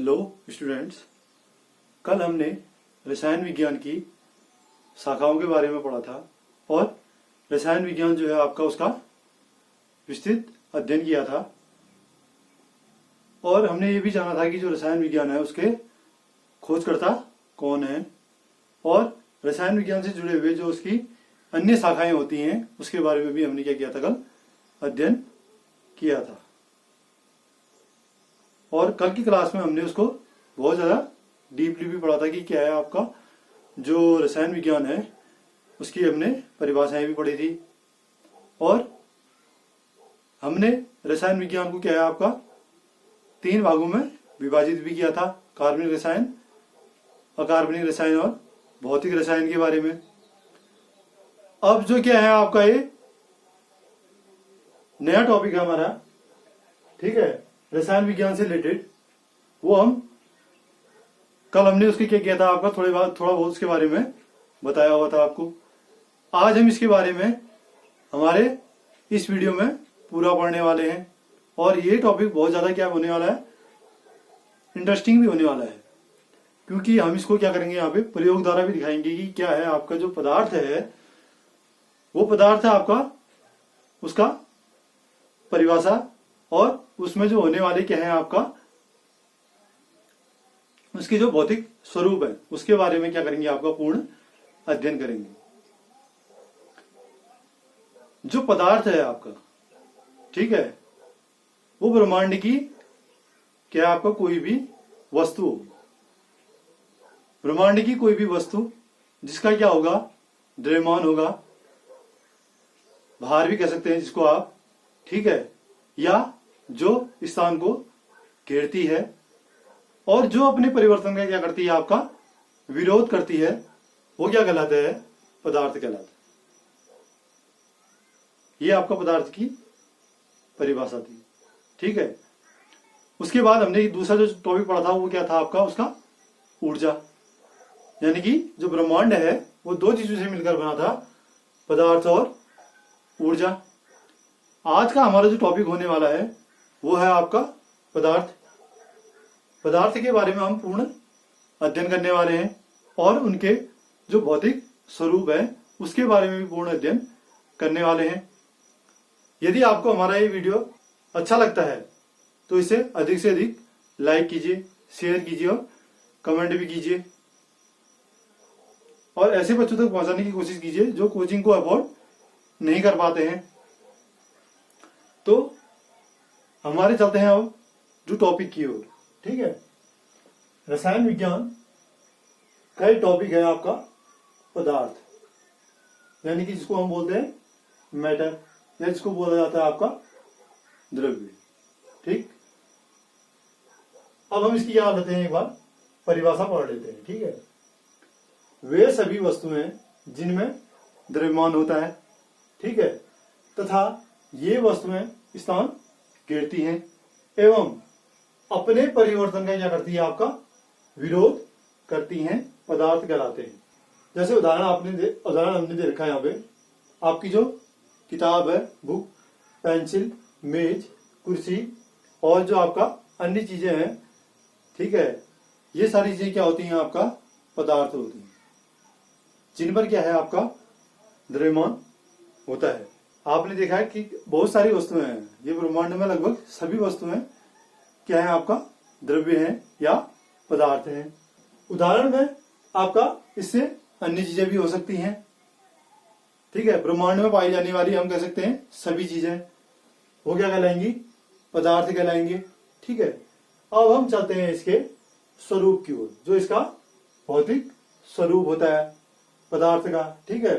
Hello students, कल हमने रसायन विज्ञान की शाखाओं के बारे में पढ़ा था और रसायन विज्ञान जो है आपका उसका विस्तृत अध्ययन किया था। और हमने ये भी जाना था कि जो रसायन विज्ञान है उसके खोजकर्ता कौन है और रसायन विज्ञान से जुड़े हुए जो उसकी अन्य शाखाएं होती हैं उसके बारे में भी हमने क्या किया था, कल अध्ययन किया था। और कल की क्लास में हमने उसको बहुत ज़्यादा डीपली भी पढ़ा था कि क्या है आपका जो रसायन विज्ञान है उसकी हमने परिभाषाएं भी पढ़ी थी। और हमने रसायन विज्ञान को क्या है आपका 3 भागों में विभाजित भी किया था, कार्बनिक रसायन, अकार्बनिक रसायन और भौतिक रसायन के बारे में। अब जो क्या है आपका ये नया टॉपिक है हमारा, ठीक है, रसायन विज्ञान से रिलेटेड, वो हम कल हमने उसके क्या किया था आपका थोड़ा बहुत उसके बारे में बताया हुआ था आपको। आज हम इसके बारे में हमारे इस वीडियो में पूरा पढ़ने वाले हैं और ये टॉपिक बहुत ज्यादा क्या होने वाला है, इंटरेस्टिंग भी होने वाला है, क्योंकि हम इसको क्या करेंगे यहाँ पे प्रयोग द्वारा भी दिखाएंगे कि क्या है आपका जो पदार्थ है वो पदार्थ है आपका उसका परिभाषा और उसमें जो होने वाले क्या है आपका उसके जो भौतिक स्वरूप है उसके बारे में क्या करेंगे आपका पूर्ण अध्ययन करेंगे। जो पदार्थ है आपका, ठीक है, वो ब्रह्मांड की क्या आपका कोई भी वस्तु हो, ब्रह्मांड की कोई भी वस्तु जिसका क्या होगा द्रव्यमान होगा, भार भी कह सकते हैं जिसको आप, ठीक है, या जो स्थान को घेरती है और जो अपने परिवर्तन का क्या करती है आपका विरोध करती है, वो क्या कहलाता है, पदार्थ कहलाता है। ये आपका पदार्थ की परिभाषा थी, ठीक है। उसके बाद हमने दूसरा जो टॉपिक पढ़ा था वो क्या था आपका उसका ऊर्जा, यानी कि जो ब्रह्मांड है वो 2 चीजों से मिलकर बना था, पदार्थ और ऊर्जा। आज का हमारा जो टॉपिक होने वाला है वो है आपका पदार्थ। पदार्थ के बारे में हम पूर्ण अध्ययन करने वाले हैं और उनके जो भौतिक स्वरूप है उसके बारे में भी पूर्ण अध्ययन करने वाले हैं। यदि आपको हमारा ये वीडियो अच्छा लगता है तो इसे अधिक से अधिक लाइक कीजिए, शेयर कीजिए और कमेंट भी कीजिए और ऐसे बच्चों तक पहुंचाने की कोशिश कीजिए जो कोचिंग को अफोर्ड नहीं कर पाते हैं। तो हमारे चलते हैं अब जो टॉपिक की ओर, ठीक है। रसायन विज्ञान का एक टॉपिक है आपका पदार्थ, यानी कि जिसको हम बोलते हैं मैटर या जिसको बोला जाता है आपका द्रव्य, ठीक। अब हम इसकी क्या लेते हैं, एक बार परिभाषा पढ़ लेते हैं, ठीक है। वे सभी वस्तुएं जिनमें द्रव्यमान होता है, ठीक है, तथा ये वस्तुएं स्थान घेरती हैं एवं अपने परिवर्तन का क्या करती है आपका विरोध करती हैं, पदार्थ कहलाते हैं। जैसे उदाहरण हमने दे रखा है यहाँ पे, आपकी जो किताब है, बुक, पेंसिल, मेज, कुर्सी और जो आपका अन्य चीजें हैं, ठीक है, ये सारी चीजें क्या होती हैं आपका पदार्थ होती हैं जिन पर क्या है आपका द्रव्यमान होता है। आपने देखा है कि बहुत सारी वस्तुएं हैं, ये ब्रह्मांड में लगभग सभी वस्तुएं क्या है आपका द्रव्य हैं या पदार्थ हैं। उदाहरण में आपका इससे अन्य चीजें भी हो सकती हैं, ठीक है। ब्रह्मांड में पाई जाने वाली हम कह सकते हैं सभी चीजें वो क्या कहलाएंगी, पदार्थ कहलाएंगे, ठीक है। अब हम चलते हैं इसके स्वरूप की ओर, जो इसका भौतिक स्वरूप होता है पदार्थ का, ठीक है।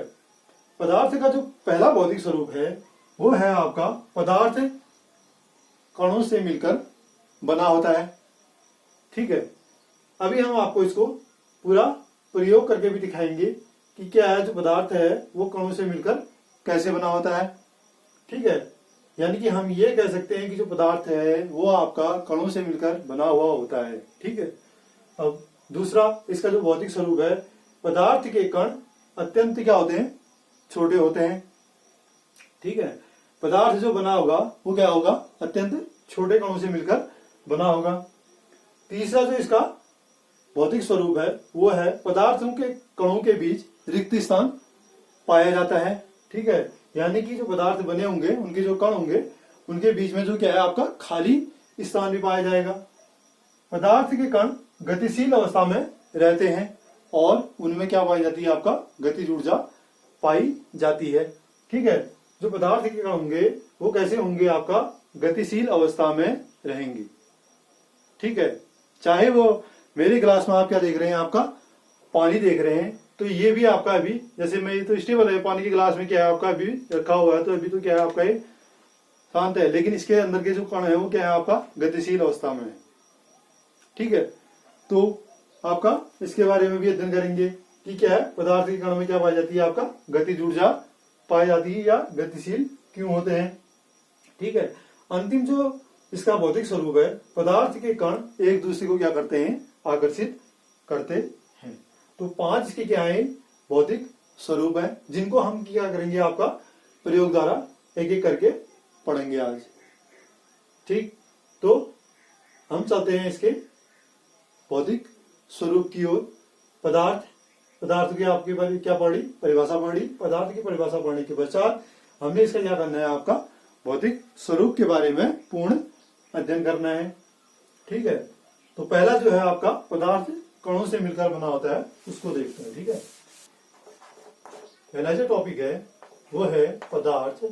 पदार्थ का जो पहला भौतिक स्वरूप है वो है आपका पदार्थ कणों से मिलकर बना होता है, ठीक है। अभी हम आपको इसको पूरा प्रयोग करके भी दिखाएंगे कि क्या है जो पदार्थ है वो कणों से मिलकर कैसे बना होता है, ठीक है। यानी कि हम ये कह सकते हैं कि जो पदार्थ है वो आपका कणों से मिलकर बना हुआ होता है, ठीक है। अब दूसरा इसका जो भौतिक स्वरूप है, पदार्थ के कण अत्यंत क्या होते हैं, छोटे होते हैं, ठीक है। पदार्थ जो बना होगा वो क्या होगा, अत्यंत छोटे कणों से मिलकर बना होगा तीसरा जो इसका भौतिक स्वरूप है वो है पदार्थों के कणों के बीच रिक्त स्थान पाया जाता है। ठीक है, यानी कि जो पदार्थ बने होंगे उनके जो कण होंगे उनके बीच में जो क्या है आपका खाली स्थान भी पाया जाएगा। पदार्थ के कण गतिशील अवस्था में रहते हैं और उनमें क्या पाई जाती है आपका गतिज ऊर्जा पाई जाती है। ठीक है, जो पदार्थ के कण होंगे वो कैसे होंगे आपका गतिशील अवस्था में रहेंगे। ठीक है, चाहे वो मेरे ग्लास में आप क्या देख रहे हैं आपका पानी देख रहे हैं, तो ये भी आपका अभी जैसे मैं ये तो स्टेबल है, पानी के ग्लास में क्या है आपका अभी रखा हुआ है, तो अभी तो क्या है आपका ये शांत है, लेकिन इसके अंदर के जो कण है वो क्या है आपका गतिशील अवस्था में है। ठीक है, तो आपका इसके बारे में भी अध्ययन करेंगे कि क्या है पदार्थ के कण में क्या पाई जाती है आपका गतिज ऊर्जा पाई जाती है या गतिशील क्यों होते हैं। ठीक है, अंतिम जो इसका भौतिक स्वरूप है, पदार्थ के कण एक दूसरे को क्या करते हैं आकर्षित करते हैं। तो 5 इसके क्या है भौतिक स्वरूप है, जिनको हम क्या करेंगे आपका प्रयोग द्वारा एक एक करके पढ़ेंगे आज। ठीक, तो हम चलते हैं इसके भौतिक स्वरूप की ओर। पदार्थ की आपकी क्या पढ़ी परिभाषा पढ़ी। पदार्थ की परिभाषा पढ़ने के पश्चात हमने इसका क्या करना है आपका भौतिक स्वरूप के बारे में पूर्ण अध्ययन करना है। ठीक है, तो पहला जो है आपका पदार्थ कणों से मिलकर बना होता है उसको देखते हैं। ठीक है, पहला जो टॉपिक है वो है पदार्थ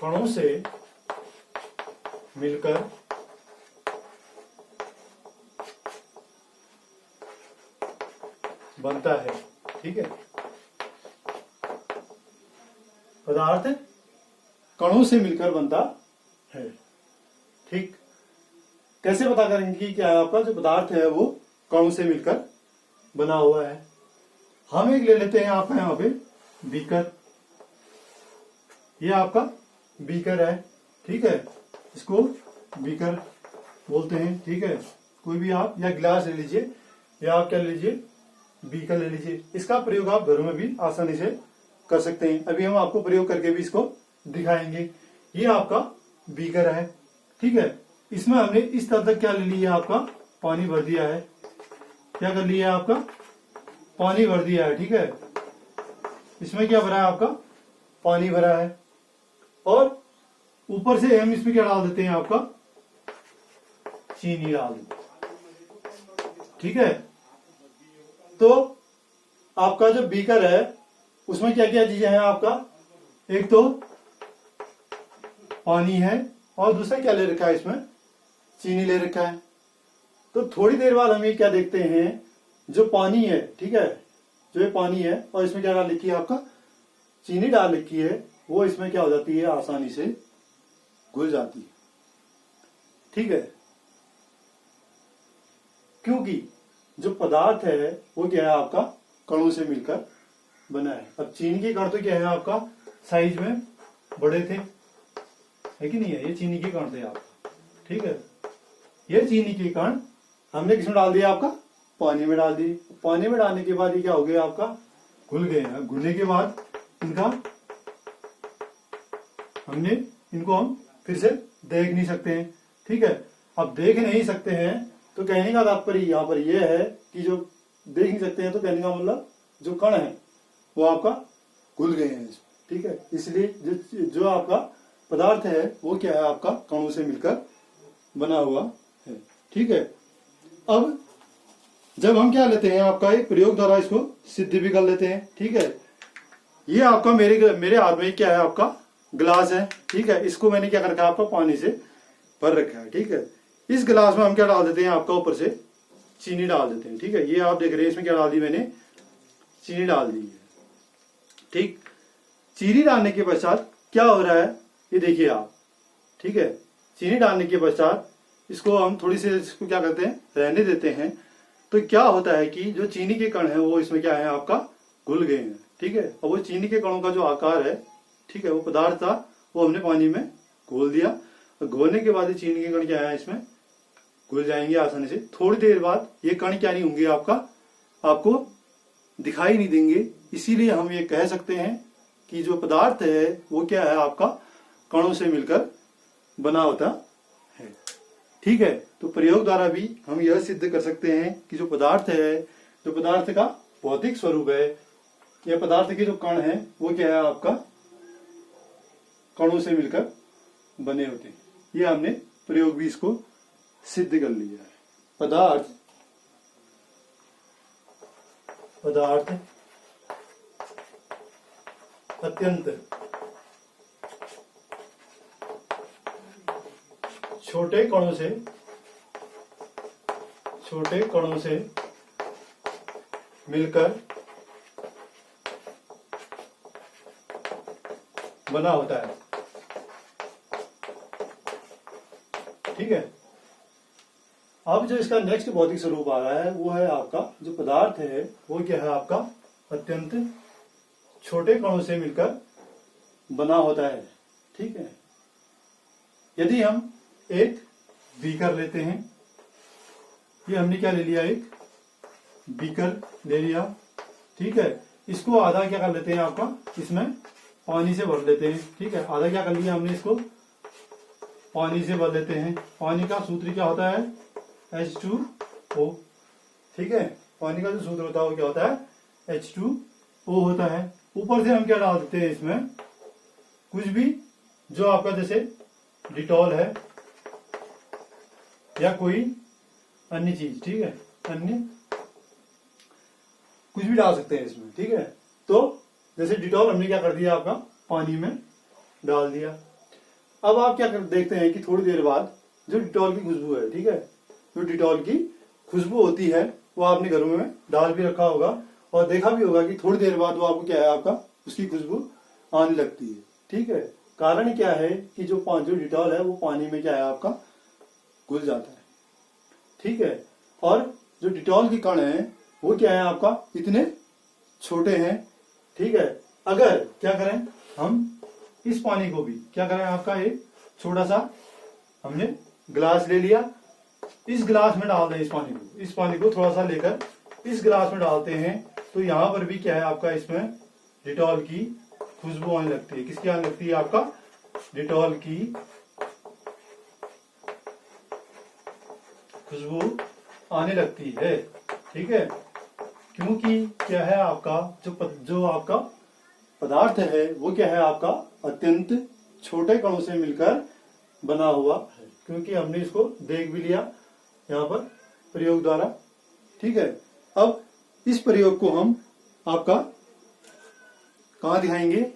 कणों से मिलकर बनता है। ठीक है, पदार्थ कणों से मिलकर बनता है। ठीक, कैसे पता करेंगे कि क्या आपका जो पदार्थ है वो कणों से मिलकर बना हुआ है। हम एक ले लेते हैं आपका यहाँ पे बीकर, ये आपका बीकर है। ठीक है, इसको बीकर बोलते हैं। ठीक है, कोई भी आप या गिलास ले लीजिए या आप क्या ले लीजिए बीकर ले लीजिए। इसका प्रयोग आप घरों में भी आसानी से कर सकते हैं। अभी हम आपको प्रयोग करके भी इसको दिखाएंगे। ये आपका बीकर है। ठीक है, इसमें हमने इस तरह तक क्या ले लिया आपका पानी भर दिया है। क्या कर लिया आपका पानी भर दिया है। ठीक है, इसमें क्या भरा है आपका पानी भरा है और ऊपर से हम इसमें क्या डाल देते हैं आपका चीनी डाल देते हैं। ठीक है, तो आपका जो बीकर है उसमें क्या क्या चीजें हैं आपका, एक तो पानी है और दूसरा क्या ले रखा है इसमें चीनी ले रखा है। तो थोड़ी देर बाद हम ये क्या देखते हैं जो पानी है। ठीक है, जो ये पानी है और इसमें क्या डाल रखी है आपका चीनी डाल रखी है, वो इसमें क्या हो जाती है आसानी से घुल जाती है। ठीक है, क्योंकि जो पदार्थ है वो क्या है आपका कणों से मिलकर बना है। अब चीनी के कण तो क्या है आपका साइज में बड़े थे, है कि नहीं है, ये चीनी के कण थे आपका। ठीक है, ये चीनी के कण हमने किसमें डाल दिया आपका पानी में डाल दी। पानी में डालने के बाद ये क्या हो गया आपका घुल गए हैं। घुलने के बाद इनको हम फिर से देख नहीं सकते हैं। ठीक है, अब देख नहीं सकते हैं तो कहने का तात्पर्य यहाँ पर यह है कि जो देख नहीं सकते हैं तो कहने का मतलब जो कण है वो आपका घुल गए हैं। ठीक है, इसलिए जो आपका पदार्थ है वो क्या है आपका कणों से मिलकर बना हुआ है। ठीक है, अब जब हम क्या लेते हैं आपका एक प्रयोग द्वारा इसको सिद्ध भी कर लेते हैं। ठीक है, ये आपका मेरे हाथ में क्या है आपका गिलास है। ठीक है, इसको मैंने क्या कर रखा है आपका पानी से भर रखा है। ठीक है, इस गिलास में हम क्या डाल देते हैं आपका ऊपर से चीनी डाल देते हैं। ठीक है, ये आप देख रहे हैं इसमें क्या डाल दी मैंने चीनी डाल दी है। ठीक, चीनी डालने के पश्चात क्या हो रहा है ये देखिए आप। ठीक है, चीनी डालने के पश्चात इसको हम थोड़ी सी इसको क्या करते हैं रहने देते हैं। तो क्या होता है कि जो चीनी के कण है वो इसमें क्या है आपका घुल गए हैं। ठीक है, और वो चीनी के कणों का जो आकार है, ठीक है, वो पदार्थ था वो हमने पानी में घोल दिया। और घोलने के बाद ये चीनी के कण क्या है इसमें घुल जाएंगे आसानी से। थोड़ी देर बाद ये कण क्या नहीं होंगे आपको दिखाई नहीं देंगे। इसीलिए हम ये कह सकते हैं कि जो पदार्थ है वो क्या है आपका कणों से मिलकर बना होता है। ठीक है, तो प्रयोग द्वारा भी हम यह सिद्ध कर सकते हैं कि जो पदार्थ है, जो पदार्थ का भौतिक स्वरूप है या पदार्थ के जो कण है वो क्या है आपका कणों से मिलकर बने होते हैं। ये हमने प्रयोग भी इसको सिद्ध कर लिया है। पदार्थ अत्यंत छोटे कणों से मिलकर बना होता है। ठीक है, अब जो इसका नेक्स्ट भौतिक स्वरूप आ रहा है वो है आपका जो पदार्थ है वो क्या है आपका अत्यंत छोटे कणों से मिलकर बना होता है। ठीक है, यदि हम एक बीकर लेते हैं, ये हमने क्या ले लिया, एक बीकर ले लिया। ठीक है, इसको आधा क्या कर लेते हैं आपका इसमें पानी से भर लेते हैं। ठीक है, आधा क्या कर लिया हमने, इसको पानी से भर लेते हैं। पानी का सूत्र क्या होता है H2O। ठीक है, पानी का जो सूत्र होता है वो क्या होता है H2O होता है। ऊपर से हम क्या डाल देते हैं इसमें, कुछ भी जो आपका जैसे डिटॉल है या कोई अन्य चीज। ठीक है, अन्य कुछ भी डाल सकते हैं इसमें। ठीक है, तो जैसे डिटॉल हमने क्या कर दिया आपका पानी में डाल दिया। अब आप क्या देखते हैं कि थोड़ी देर बाद जो डिटॉल की खुशबू है, ठीक है, जो डिटॉल की खुशबू होती है वो आपने घरों में डाल भी रखा होगा और देखा भी होगा कि थोड़ी देर बाद वो आपको क्या है आपका उसकी खुशबू आने लगती है। ठीक है, कारण क्या है कि जो डिटॉल है वो पानी में क्या है आपका घुल जाता है। ठीक है, और जो डिटॉल के कण है वो क्या है आपका इतने छोटे हैं। ठीक है, अगर क्या करें हम इस पानी को भी क्या करें आपका एक छोटा सा हमने गिलास ले लिया, इस गिलास में डाल दें इस पानी को थोड़ा सा लेकर इस गिलास में डालते हैं तो यहां पर भी क्या है आपका इसमें डिटॉल की खुशबू आने लगती है। किसकी आने लगती है, आपका डिटॉल की खुशबू आने लगती है। ठीक है, क्योंकि क्या है आपका जो आपका पदार्थ है वो क्या है आपका अत्यंत छोटे कणों से मिलकर बना हुआ है। क्योंकि हमने इसको देख भी लिया यहाँ पर प्रयोग द्वारा। ठीक है, अब इस प्रयोग को हम आपका कहाँ दिखाएंगे,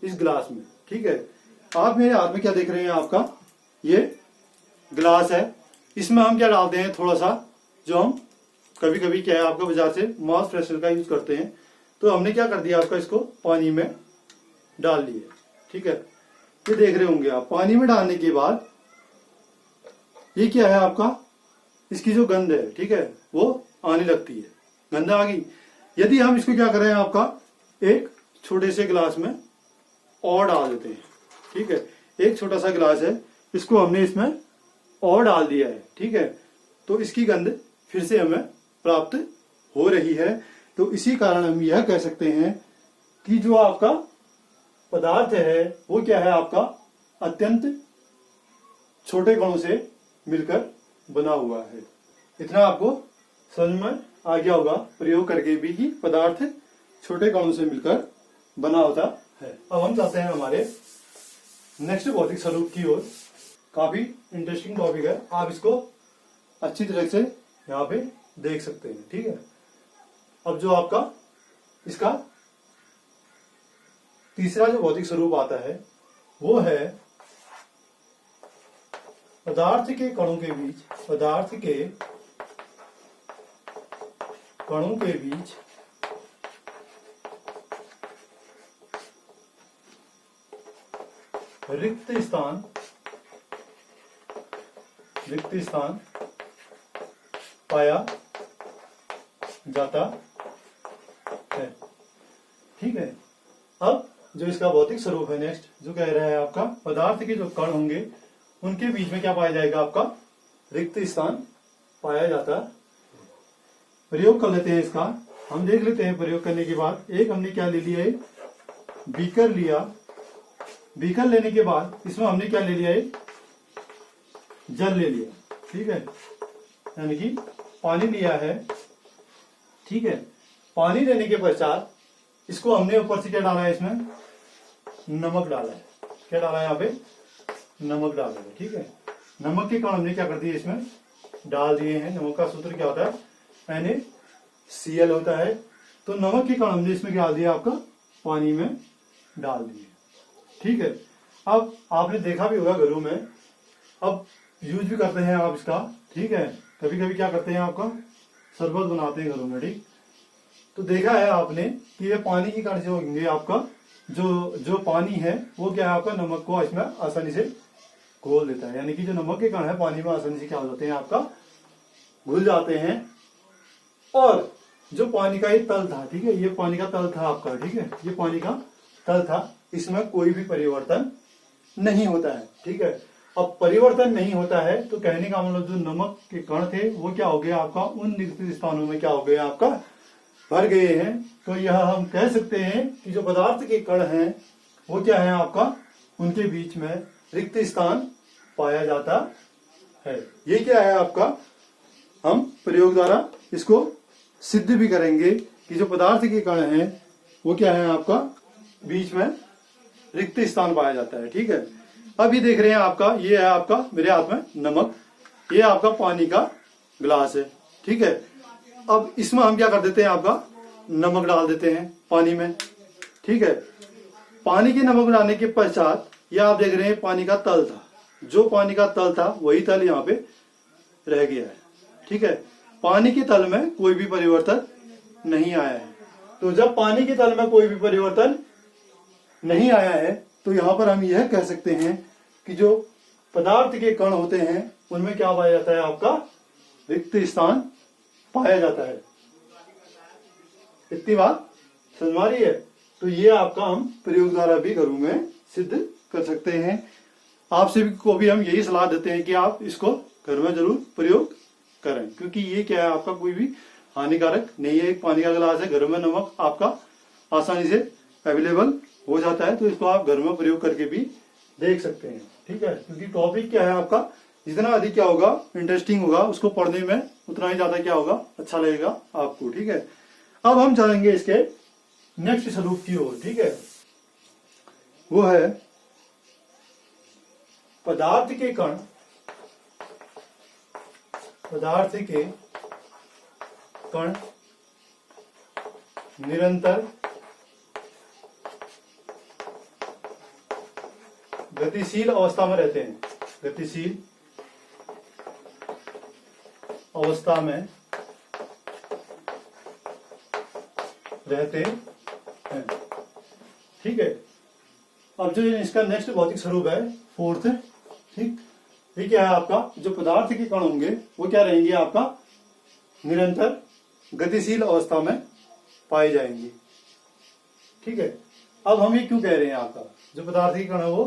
इस गिलास में। ठीक है, आप मेरे हाथ में क्या देख रहे हैं, आपका ये गिलास है, इसमें हम क्या डालते हैं थोड़ा सा जो हम कभी कभी क्या है आपका बाजार से माउथ फ्रेशनर का यूज करते हैं। तो हमने क्या कर दिया आपका इसको पानी में डाल लिया। ठीक है, ये देख रहे होंगे आप पानी में डालने के बाद ये क्या है आपका इसकी जो गंध है, ठीक है, वो आने लगती है, गंध आ गई। यदि हम इसको क्या करें आपका एक छोटे से गिलास में और डाल देते हैं। ठीक है, एक छोटा सा गिलास है, इसको हमने इसमें और डाल दिया है। ठीक है, तो इसकी गंध फिर से हमें प्राप्त हो रही है। तो इसी कारण हम यह कह सकते हैं कि जो आपका पदार्थ है वो क्या है आपका अत्यंत छोटे कणों से मिलकर बना हुआ है। इतना आपको समझ में आ गया होगा प्रयोग करके भी कि पदार्थ छोटे कणों से मिलकर बना होता है। अब हम जाते हैं हमारे नेक्स्ट भौतिक स्वरूप की ओर। काफी इंटरेस्टिंग टॉपिक है, आप इसको अच्छी तरह से यहाँ पे देख सकते हैं। ठीक है, अब जो आपका इसका तीसरा जो भौतिक स्वरूप आता है वो है पदार्थ के कणों के बीच रिक्त स्थान पाया जाता है। ठीक है, अब जो इसका भौतिक स्वरूप है नेक्स्ट जो कह रहा है आपका पदार्थ के जो कण होंगे उनके बीच में क्या पाया जाएगा, आपका रिक्त स्थान पाया जाता है। प्रयोग कर लेते हैं इसका, हम देख लेते हैं प्रयोग करने के बाद। एक हमने क्या ले लिया है बीकर लिया, बीकर लेने के बाद इसमें हमने क्या ले लिया, एक जल ले लिया, ठीक है, यानी कि पानी लिया है, ठीक है। पानी लेने के पश्चात इसको हमने ऊपर से क्या डाला है, इसमें नमक डाला है। क्या डाला है यहाँ पे, नमक डाला है, ठीक है। नमक के कण हमने क्या कर दिए, इसमें डाल दिए हैं। नमक का सूत्र क्या होता है, NaCl होता है। तो नमक के कण हमने इसमें क्या डाल दिया, आपका पानी में डाल दिए, ठीक है। अब आपने देखा भी होगा घरों में, अब यूज भी करते हैं आप इसका, ठीक है। कभी कभी क्या करते हैं, आपका शरबत बनाते हैं घरों में, ठीक। तो देखा है आपने कि ये पानी के कण जो होंगे, आपका जो पानी है वो क्या है, आपका नमक को इसमें आसानी से घोल देता है। यानी कि जो नमक के कण है पानी में आसानी से क्या हो जाते हैं, आपका घुल जाते हैं। और जो पानी का ये तल था, ठीक है, ये पानी का तल था आपका, ठीक है, ये पानी का तल था, इसमें कोई भी परिवर्तन नहीं होता है, ठीक है। अब परिवर्तन नहीं होता है तो कहने का मतलब जो नमक के कण थे वो क्या हो गया, आपका उन रिक्त स्थानों में क्या हो गया, आपका भर गए हैं। तो यह हम कह सकते हैं कि जो पदार्थ के कण हैं वो क्या है, आपका उनके बीच में रिक्त स्थान पाया जाता है। ये क्या है आपका, हम प्रयोग द्वारा इसको सिद्ध भी करेंगे कि जो पदार्थ के कण हैं वो क्या है, आपका बीच में रिक्त स्थान पाया जाता है, ठीक है। अब ये देख रहे हैं आपका, ये है आपका मेरे हाथ में नमक, ये आपका पानी का ग्लास है, ठीक है। अब इसमें हम क्या कर देते हैं, आपका नमक डाल देते हैं पानी में, ठीक है। पानी के नमक डालने के पश्चात ये आप देख रहे हैं पानी का तल था, जो पानी का तल था वही तल यहाँ पे रह गया है, ठीक है। पानी के तल में कोई भी परिवर्तन नहीं आया है। तो जब पानी के तल में कोई भी परिवर्तन नहीं आया है तो यहाँ पर हम यह कह सकते हैं कि जो पदार्थ के कण होते हैं उनमें क्या पाया जाता है, आपका रिक्त स्थान पाया जाता है। इतनी बात समझ में आ रही है। तो ये आपका हम प्रयोग द्वारा भी घरों में सिद्ध कर सकते हैं। आपसे को भी हम यही सलाह देते हैं कि आप इसको घर में जरूर प्रयोग करें, क्योंकि ये क्या है, आपका कोई भी हानिकारक नहीं है। एक पानी का गिलास है, घर में नमक आपका आसानी से अवेलेबल हो जाता है, तो इसको आप घर में प्रयोग करके भी देख सकते हैं, ठीक है। क्योंकि टॉपिक क्या है आपका, जितना अधिक क्या होगा, इंटरेस्टिंग होगा, उसको पढ़ने में उतना ही ज्यादा क्या होगा, अच्छा लगेगा आपको, ठीक है। अब हम चलेंगे इसके नेक्स्ट स्वरूप की ओर, ठीक है। वो है पदार्थ के कण, पदार्थ के कण निरंतर गतिशील अवस्था में रहते हैं, गतिशील अवस्था में रहते हैं, ठीक है। अब जो इसका नेक्स्ट भौतिक स्वरूप है फोर्थ, ठीक, ये क्या है आपका, जो पदार्थ के कण होंगे वो क्या रहेंगे, आपका निरंतर गतिशील अवस्था में पाए जाएंगे, ठीक है। अब हम ये क्यों कह रहे हैं, आपका जो पदार्थ के कण है वो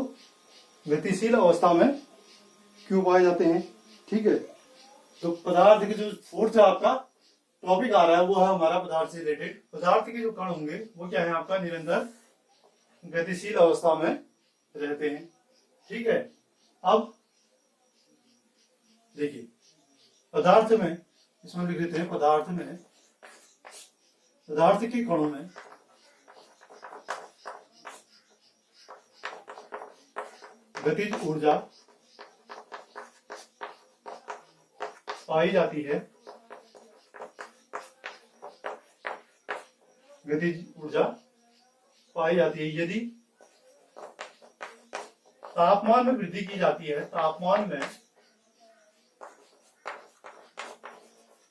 गतिशील अवस्था में क्यों पाए जाते हैं, ठीक है। तो पदार्थ के जो फोर्थ आपका टॉपिक आ रहा है वो है हमारा पदार्थ से रिलेटेड। पदार्थ के जो कण होंगे वो क्या है, आपका निरंतर गतिशील अवस्था में रहते हैं, ठीक है। अब देखिए पदार्थ में, इसमें लिख देते हैं पदार्थ में, पदार्थ के कणों में गतिज ऊर्जा पाई जाती है, गतिज ऊर्जा पाई जाती है यदि तापमान में वृद्धि की जाती है, तापमान में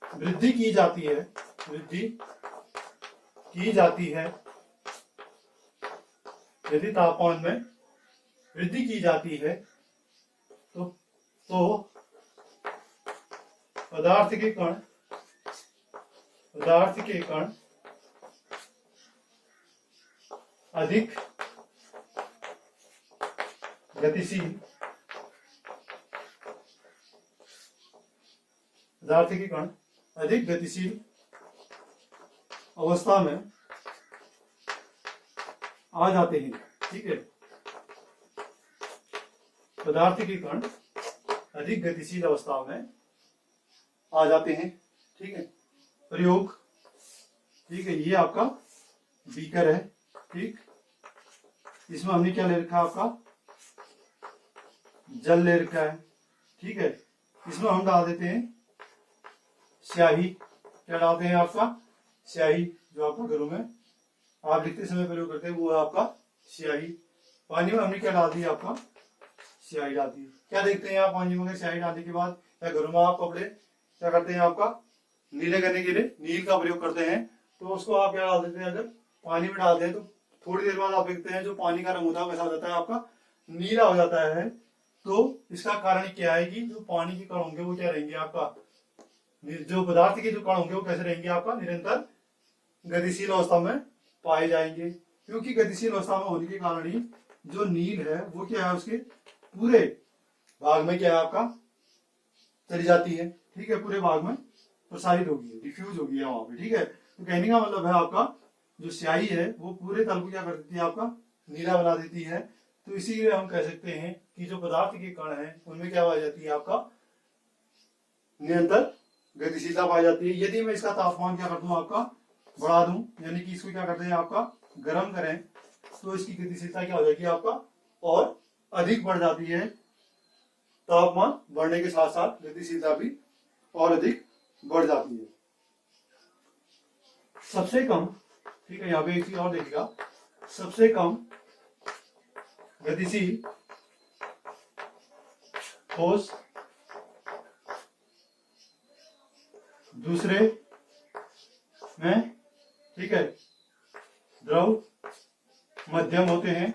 वृद्धि की जाती है, वृद्धि की जाती है, यदि तापमान में वृद्धि की जाती है तो पदार्थ के कण, पदार्थ के कण अधिक गतिशील, पदार्थ के कण अधिक गतिशील अवस्था में आ जाते हैं, ठीक है। पदार्थ के कण अधिक गतिशील अवस्था में आ जाते हैं, ठीक है। प्रयोग, ठीक है, ये आपका बीकर है, ठीक। इसमें हमने क्या ले रखा है, आपका जल ले रखा है, ठीक है। इसमें हम डाल देते हैं स्याही। क्या डालते हैं, आपका स्याही, जो आपका घरों में आप लिखते समय प्रयोग करते हैं वो है आपका स्याही। पानी में हमने क्या डाल दिया, आपका स्याही डाल दी। क्या देखते हैं आप पानी में स्याही डालने के बाद, या घरों में आप कपड़े क्या करते हैं, आपका नीले करने के लिए नील का प्रयोग करते हैं, तो उसको आप क्या डाल देते हैं, अगर पानी में डालते हैं तो थोड़ी देर बाद आप देखते हैं जो पानी का रंग होता है वैसा हो जाता है, आपका नीला हो जाता है। तो इसका कारण क्या है कि जो पानी के कण होंगे वो क्या रहेंगे, आपका जो पदार्थ के जो कण होंगे वो कैसे रहेंगे, आपका निरंतर गतिशील अवस्था में पाए जाएंगे। क्योंकि गतिशील अवस्था में होने के कारण ही जो नील है वो क्या है, उसके पूरे भाग में क्या है, आपका चली जाती है, ठीक है। पूरे भाग में प्रसारित होगी, डिफ्यूज होगी है वहां पे, ठीक है। तो कहने का मतलब है आपका जो स्याही है वो पूरे तल को क्या कर देती है, आपका नीला बना देती है। तो इसीलिए हम कह सकते हैं कि जो पदार्थ के कण हैं उनमें क्या पाई जाती है, आपका निरंतर गतिशीलता पाई जाती है। यदि मैं इसका तापमान क्या कर दूं, आपका बढ़ा दूं, यानी कि इसको क्या करते हैं, आपका गर्म करें, तो इसकी गतिशीलता क्या हो जाएगी, आपका और अधिक बढ़ जाती है। तापमान बढ़ने के साथ साथ गतिशीलता भी और अधिक बढ़ जाती है। सबसे कम, ठीक है, यहाँ पे एक चीज और देखिएगा, सबसे कम गतिशील ठोस दूसरे में, ठीक है, द्रव मध्यम होते हैं,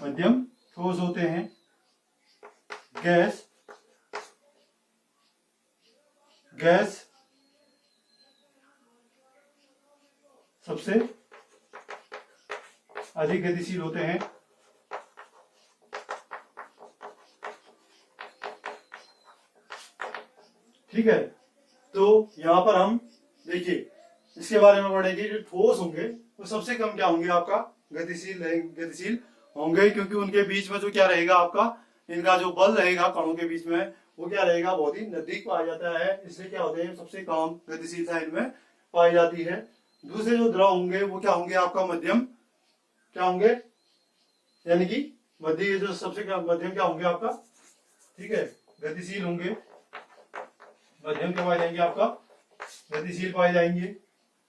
मध्यम ठोस होते हैं, गैस गैस सबसे अधिक गतिशील होते हैं, ठीक है। तो यहां पर हम देखिए इसके बारे में पढ़ेंगे, जो ठोस होंगे वो सबसे कम क्या होंगे, आपका गतिशील होंगे, क्योंकि उनके बीच में जो क्या रहेगा, आपका इनका जो बल रहेगा कणों के बीच में वो क्या रहेगा, बहुत ही नजदीक पाया जाता है, इसलिए क्या होते हैं, सबसे कम गतिशीलता इनमें पाई जाती है। दूसरे जो द्रव होंगे वो क्या होंगे, आपका मध्यम क्या होंगे, यानी कि मध्य जो सबसे मध्यम क्या होंगे, आपका, ठीक है, गतिशील होंगे, मध्यम क्या पाए जाएंगे, आपका गतिशील पाए जाएंगे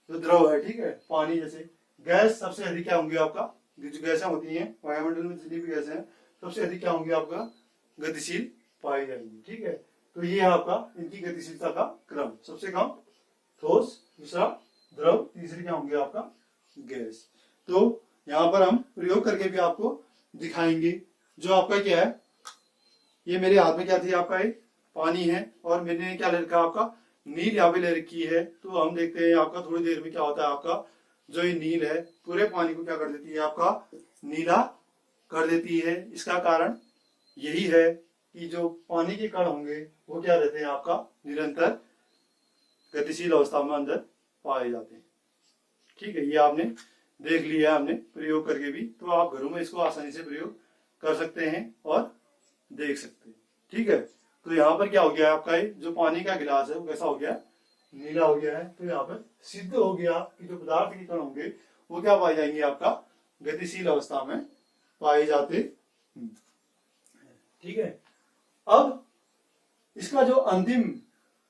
जो द्रव है, ठीक है, पानी जैसे। गैस सबसे अधिक क्या होंगे, आपका जो गैसें होती हैं वायुमंडल में जितनी भी गैसें हैं सबसे अधिक क्या होंगे, आपका गतिशील पाई जाएंगी, ठीक है। तो ये है आपका इनकी गतिशीलता का क्रम, सबसे कम ठोस, दूसरा द्रव, तीसरी क्या होंगे, आपका गैस। तो यहाँ पर हम प्रयोग करके भी आपको दिखाएंगे। जो आपका क्या है, ये मेरे हाथ में क्या थी, आपका एक पानी है और मैंने क्या ले रखा, आपका नील यहाँ पे ले रखी है। तो हम देखते हैं आपका थोड़ी देर में क्या होता है, आपका जो ये नील है पूरे पानी को क्या कर देती है, आपका नीला कर देती है। इसका कारण यही है कि जो पानी के कण होंगे वो क्या रहते हैं, आपका निरंतर गतिशील अवस्था में अंदर पाए जाते हैं, ठीक है। ये आपने देख लिया हमने प्रयोग करके भी, तो आप घरों में इसको आसानी से प्रयोग कर सकते हैं और देख सकते हैं, ठीक है। तो यहाँ पर क्या हो गया, आपका ये जो पानी का गिलास है वो कैसा हो गया, नीला हो गया है। तो यहाँ पर सिद्ध हो गया कि जो पदार्थ के कण होंगे वो क्या पाए जाएंगे, आपका गतिशील अवस्था में पाए जाते, ठीक है। अब इसका जो अंतिम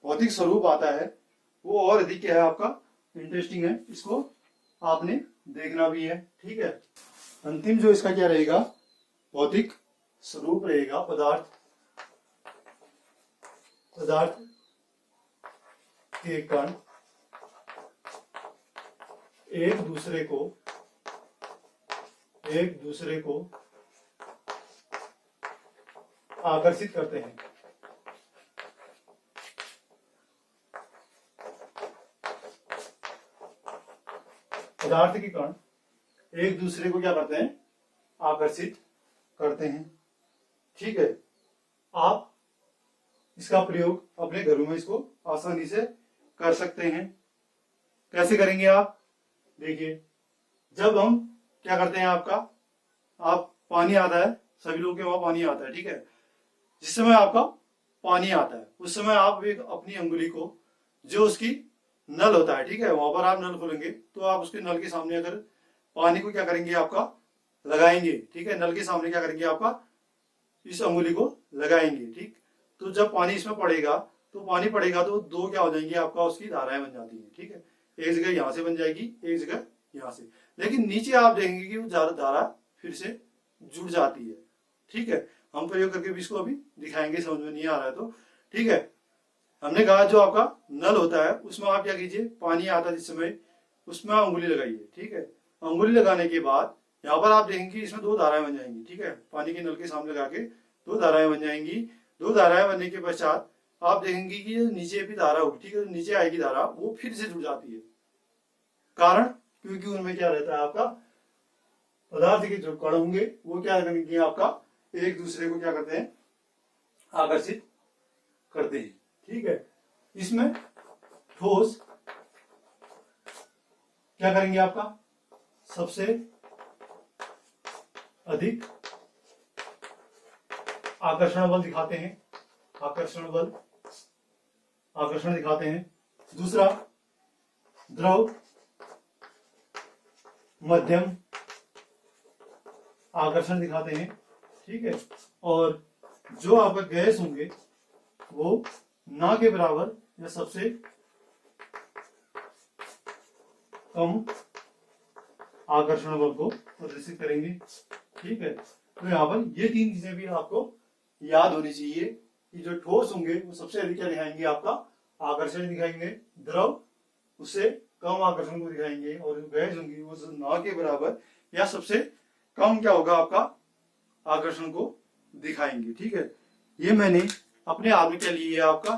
भौतिक स्वरूप आता है वो और अधिक क्या है, आपका इंटरेस्टिंग है, इसको आपने देखना भी है, ठीक है। अंतिम जो इसका क्या रहेगा, भौतिक स्वरूप रहेगा, पदार्थ के कण एक दूसरे को आकर्षित करते हैं। पदार्थ के कण एक दूसरे को क्या करते हैं, आकर्षित करते हैं, ठीक है। आप इसका प्रयोग अपने घरों में इसको आसानी से कर सकते हैं। कैसे करेंगे आप? देखिए, जब हम क्या करते हैं, आप पानी आता है, सभी लोगों के वहां पानी आता है, ठीक है। जिस समय आपका पानी आता है उस समय आप एक अपनी अंगुली को, जो उसकी नल होता है, ठीक है, वहां पर आप नल खोलेंगे तो आप उसके नल के सामने अगर पानी को क्या करेंगे, आपका लगाएंगे, ठीक है। नल के सामने क्या करेंगे, आपका इस अंगुली को लगाएंगे, ठीक। तो जब पानी इसमें पड़ेगा तो दो क्या हो जाएंगी, आपका उसकी धाराएं बन जाती हैं, ठीक है। एक जगह यहां से बन जाएगी, एक जगह यहां से, लेकिन नीचे आप देखेंगे कि वो धारा फिर से जुड़ जाती है, ठीक है। हम प्रयोग करके भी इसको अभी दिखाएंगे, समझ में नहीं आ रहा है तो, ठीक है। हमने कहा जो आपका नल होता है उसमें आप क्या कीजिए, पानी आता है जिस समय उसमें अंगुली लगाइए, ठीक है। अंगुली लगाने के बाद यहाँ पर आप देखेंगे इसमें दो धाराएं बन जाएंगी, ठीक है। पानी के नल के सामने लगा के दो धाराएं बन जाएंगी। दो धाराएं बनने के पश्चात आप देखेंगे कि नीचे भी धारा होगी, ठीक है। नीचे आएगी धारा, वो फिर से जुड़ जाती है। कारण, क्योंकि उनमें क्या रहता है, आपका पदार्थ के जो कण होंगे वो क्या करेंगे, आपका एक दूसरे को क्या करते हैं, आकर्षित करते हैं, ठीक है। इसमें ठोस क्या करेंगे, आपका सबसे अधिक आकर्षण बल दिखाते हैं, आकर्षण दिखाते हैं। दूसरा, द्रव मध्यम आकर्षण दिखाते हैं, ठीक है। और जो आपके गैस होंगे वो ना के बराबर या सबसे कम आकर्षण बल को प्रदर्शित करेंगे, ठीक है। तो यहाँ पर ये तीन चीजें भी आपको याद होनी चाहिए कि जो ठोस होंगे वो सबसे अधिक क्या दिखाएंगे, आपका आकर्षण दिखाएंगे, द्रव उससे कम आकर्षण को दिखाएंगे, और जो गैस होंगी वो ना के बराबर या सबसे कम क्या होगा, आपका आकर्षण को दिखाएंगे, ठीक है। ये मैंने अपने हाथ में क्या लिया है, आपका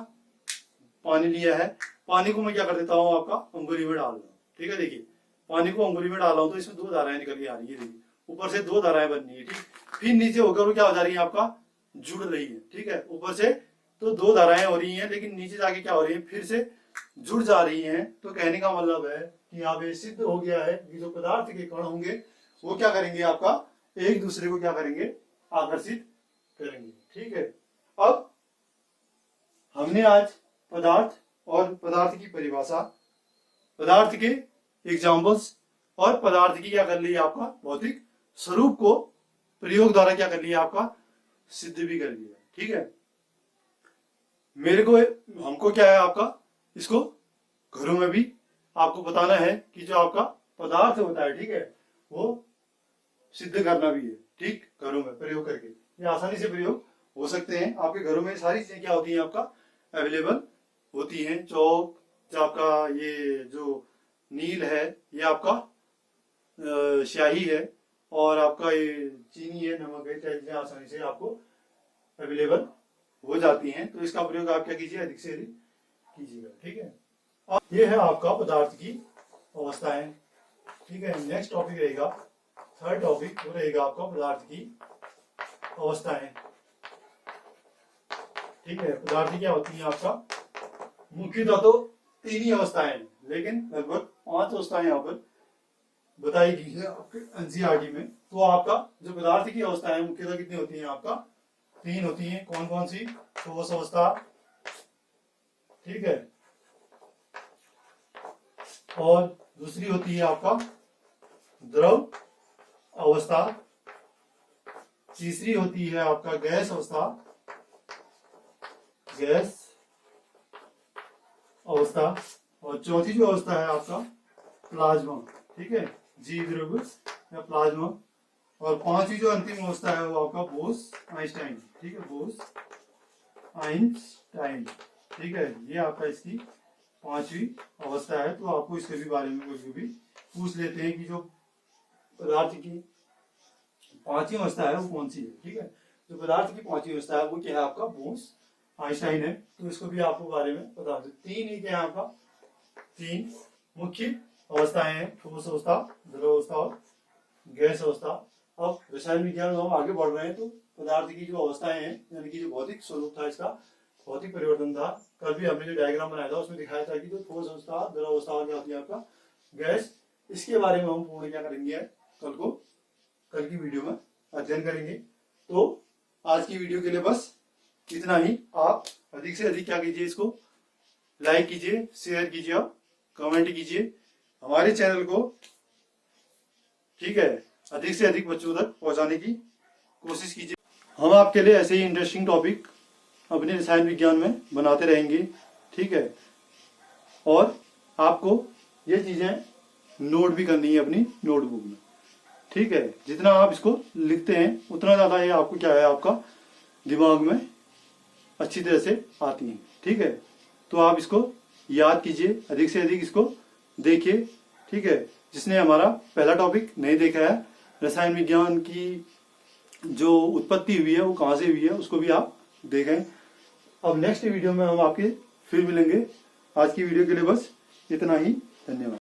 पानी लिया है। पानी को मैं क्या कर देता हूँ, आपका अंगुली में डाल दूँ, ठीक है। देखिए, पानी को अंगुली में डाला हूं तो इसमें दो धाराएं निकल के आ रही है, देखिए ऊपर से दो धाराएं बननी है, ठीक। फिर नीचे होकर वो क्या हो जा रही है, आपका जुड़ रही है, ठीक है। ऊपर से तो दो धाराएं हो रही हैं, लेकिन नीचे जाके क्या हो रही है, फिर से जुड़ जा रही हैं। तो कहने का मतलब है कि यहाँ पे सिद्ध हो गया है कि जो पदार्थ के कण होंगे वो क्या करेंगे, आपका एक दूसरे को क्या करेंगे, आकर्षित करेंगे, ठीक है। अब हमने आज पदार्थ और पदार्थ की परिभाषा, पदार्थ के एग्जाम्पल्स और पदार्थ की क्या कर ली, आपका भौतिक स्वरूप को प्रयोग द्वारा क्या कर लिया, आपका सिद्ध भी कर लिया, ठीक है। मेरे को, हमको क्या है, आपका इसको घरों में भी आपको बताना है कि जो आपका पदार्थ होता है, ठीक है, वो सिद्ध करना भी है, ठीक। घरों में प्रयोग करके ये आसानी से प्रयोग हो सकते हैं। आपके घरों में सारी चीजें क्या होती हैं, आपका अवेलेबल होती हैं। चौक, जो आपका ये जो नील है, ये आपका स्याही है, और आपका ये चीनी है, नमक है, चीजें आसानी से आपको अवेलेबल हो जाती हैं। तो इसका प्रयोग आप क्या कीजिए, अधिक से अधिक कीजिएगा, ठीक है। अब ये है आपका पदार्थ की अवस्थाएं, ठीक है। नेक्स्ट टॉपिक रहेगा, थर्ड टॉपिक वो रहेगा आपका पदार्थ की अवस्थाएं, ठीक है। पदार्थ क्या होती है, आपका मुख्यतः तो तीन ही अवस्थाएं, लेकिन लगभग 5 अवस्थाएं यहाँ पर बताई गई है आपके एनसीईआरटी में। तो आपका जो पदार्थ की अवस्थाएं मुख्यतः कितनी होती हैं, आपका 3 होती हैं। कौन कौन सी? ठोस अवस्था, ठीक है, और दूसरी होती है आपका द्रव अवस्था, तीसरी होती है आपका गैस अवस्था, गैस अवस्था, और चौथी जो अवस्था है आपका प्लाज्मा, ठीक है, जीव द्रव्य या प्लाज्मा, और पांचवी जो अंतिम अवस्था है वो आपका बोस आइंस्टाइन, ठीक है, बोस आइंस्टाइन, ठीक है। ये आपका इसकी 5वीं अवस्था है। तो आपको इसके भी बारे में कुछ भी पूछ लेते हैं कि जो पदार्थ की 5वीं अवस्था है वो कौन सी है, ठीक है। जो पदार्थ की 5वीं अवस्था है वो क्या है, आपका बोस आइंस्टाइन है। तो इसको भी आपको बारे में बता दो। 3 ही क्या है आपका, 3 मुख्य अवस्थाएं हैं, ठोस अवस्था, द्रव अवस्था और गैस अवस्था। अब रसायन विज्ञान में हम आगे बढ़ रहे हैं तो पदार्थ की जो अवस्थाएं हैं, यानी कि जो भौतिक स्वरूप था इसका, भौतिक परिवर्तन था। कल भी हमने जो डायग्राम बनाया था उसमें दिखाया था कि जो ठोस अवस्था, द्रव अवस्था क्या होती है आपका गैस, इसके बारे में हम पूर्ण क्या करेंगे कल की वीडियो में अध्ययन करेंगे। तो आज की वीडियो के लिए बस इतना ही। आप अधिक से अधिक क्या कीजिए, इसको लाइक कीजिए, शेयर कीजिए और कमेंट कीजिए हमारे चैनल को, ठीक है, अधिक से अधिक बच्चों तक पहुंचाने की कोशिश कीजिए। हम आपके लिए ऐसे ही इंटरेस्टिंग टॉपिक अपने रसायन विज्ञान में बनाते रहेंगे, ठीक है। और आपको ये चीजें नोट भी करनी है अपनी नोटबुक में, ठीक है। जितना आप इसको लिखते हैं उतना ज्यादा ये आपको क्या है, आपका दिमाग में अच्छी तरह से आती है, ठीक है। तो आप इसको याद कीजिए, अधिक से अधिक इसको देखिए, ठीक है। जिसने हमारा पहला टॉपिक नहीं देखा है, रसायन विज्ञान की जो उत्पत्ति हुई है वो कहाँ से हुई है, उसको भी आप देखें। अब नेक्स्ट वीडियो में हम आपके फिर मिलेंगे। आज की वीडियो के लिए बस इतना ही। धन्यवाद।